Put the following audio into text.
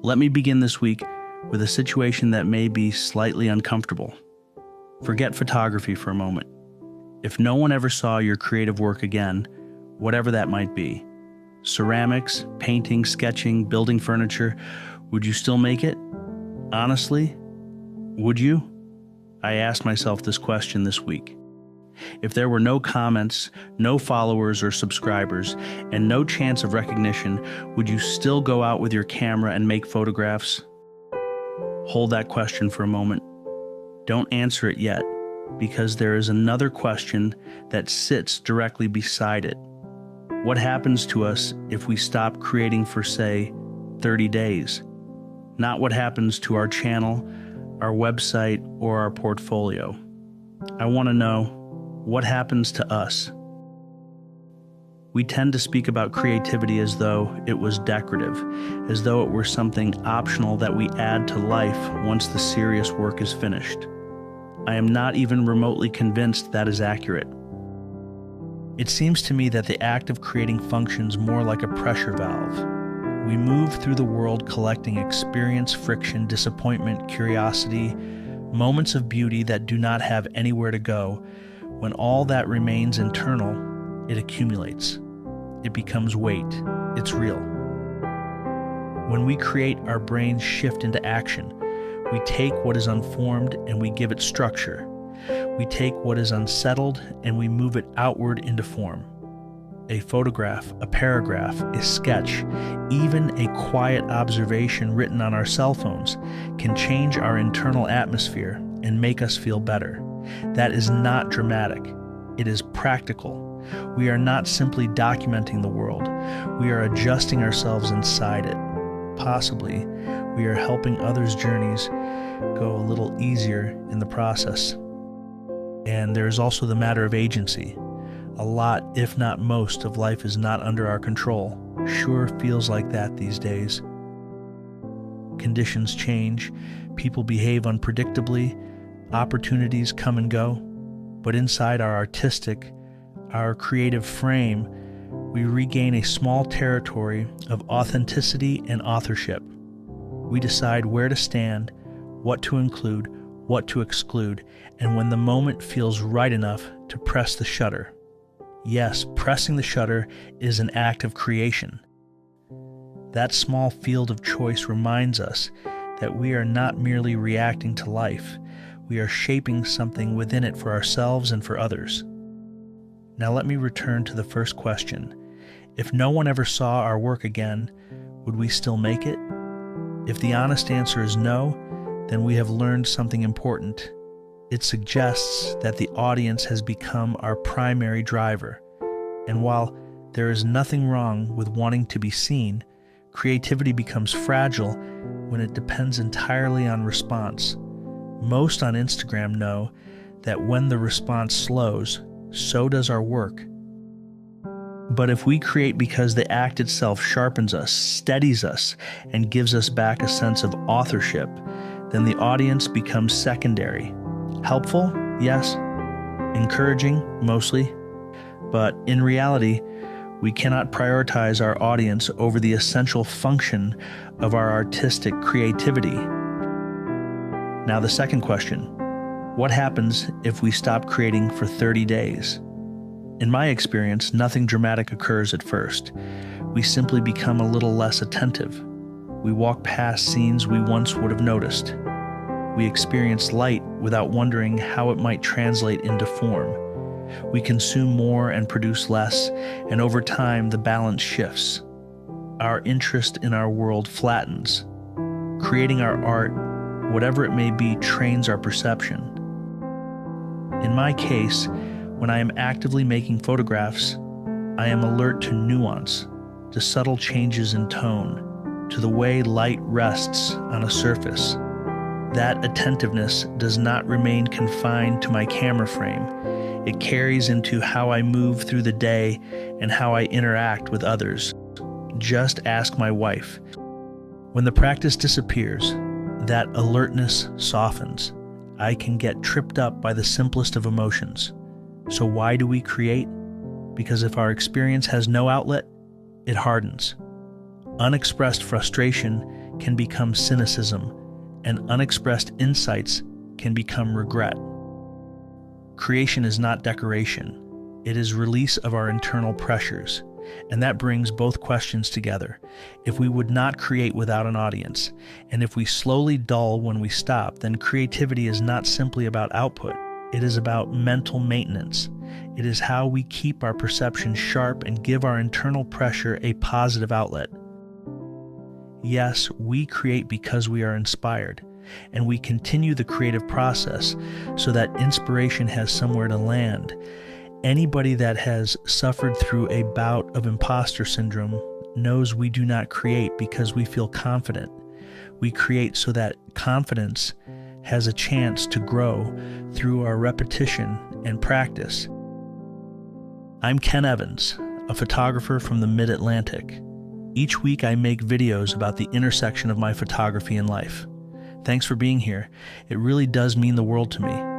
Let me begin this week with a situation that may be slightly uncomfortable. Forget photography for a moment. If no one ever saw your creative work again, whatever that might be, ceramics, painting, sketching, building furniture, would you still make it? Honestly, would you? I asked myself this question this week. If there were no comments, no followers or subscribers, and no chance of recognition, would you still go out with your camera and make photographs? Hold that question for a moment. Don't answer it yet, because there is another question that sits directly beside it. What happens to us if we stop creating for, say, 30 days? Not what happens to our channel, our website, or our portfolio. I want to know, what happens to us? We tend to speak about creativity as though it was decorative, as though it were something optional that we add to life once the serious work is finished. I am not even remotely convinced that is accurate. It seems to me that the act of creating functions more like a pressure valve. We move through the world collecting experience, friction, disappointment, curiosity, moments of beauty that do not have anywhere to go. When all that remains internal, it accumulates. It becomes weight. It's real. When we create, our brains shift into action. We take what is unformed and we give it structure. We take what is unsettled and we move it outward into form. A photograph, a paragraph, a sketch, even a quiet observation written on our cell phones can change our internal atmosphere and make us feel better. That is not dramatic. It is practical. We are not simply documenting the world. We are adjusting ourselves inside it. Possibly, we are helping others' journeys go a little easier in the process. And there is also the matter of agency. A lot, if not most, of life is not under our control. Sure feels like that these days. Conditions change, people behave unpredictably, opportunities come and go, but inside our artistic, our creative frame, we regain a small territory of authenticity and authorship. We decide where to stand, what to include, what to exclude, and when the moment feels right enough to press the shutter. Yes, pressing the shutter is an act of creation. That small field of choice reminds us that we are not merely reacting to life. We are shaping something within it for ourselves and for others. Now let me return to the first question. If no one ever saw our work again, would we still make it? If the honest answer is no, then we have learned something important. It suggests that the audience has become our primary driver. And while there is nothing wrong with wanting to be seen, creativity becomes fragile when it depends entirely on response. Most on Instagram know that when the response slows, so does our work. But if we create because the act itself sharpens us, steadies us, and gives us back a sense of authorship, then the audience becomes secondary. Helpful? Yes. Encouraging? Mostly. But in reality, we cannot prioritize our audience over the essential function of our artistic creativity. Now the second question, what happens if we stop creating for 30 days? In my experience, nothing dramatic occurs at first. We simply become a little less attentive. We walk past scenes we once would have noticed. We experience light without wondering how it might translate into form. We consume more and produce less, and over time the balance shifts. Our interest in our world flattens. Creating our art, whatever it may be, trains our perception. In my case, when I am actively making photographs, I am alert to nuance, to subtle changes in tone, to the way light rests on a surface. That attentiveness does not remain confined to my camera frame. It carries into how I move through the day and how I interact with others. Just ask my wife. When the practice disappears, that alertness softens. I can get tripped up by the simplest of emotions. So why do we create? Because if our experience has no outlet, it hardens. Unexpressed frustration can become cynicism, and unexpressed insights can become regret. Creation is not decoration. It is release of our internal pressures, and that brings both questions together. If we would not create without an audience, and if we slowly dull when we stop, then creativity is not simply about output. It is about mental maintenance. It is how we keep our perception sharp and give our internal pressure a positive outlet. Yes, we create because we are inspired, and we continue the creative process so that inspiration has somewhere to land. Anybody that has suffered through a bout of imposter syndrome knows we do not create because we feel confident. We create so that confidence has a chance to grow through our repetition and practice. I'm Ken Evans, a photographer from the Mid-Atlantic. Each week I make videos about the intersection of my photography and life. Thanks for being here. It really does mean the world to me.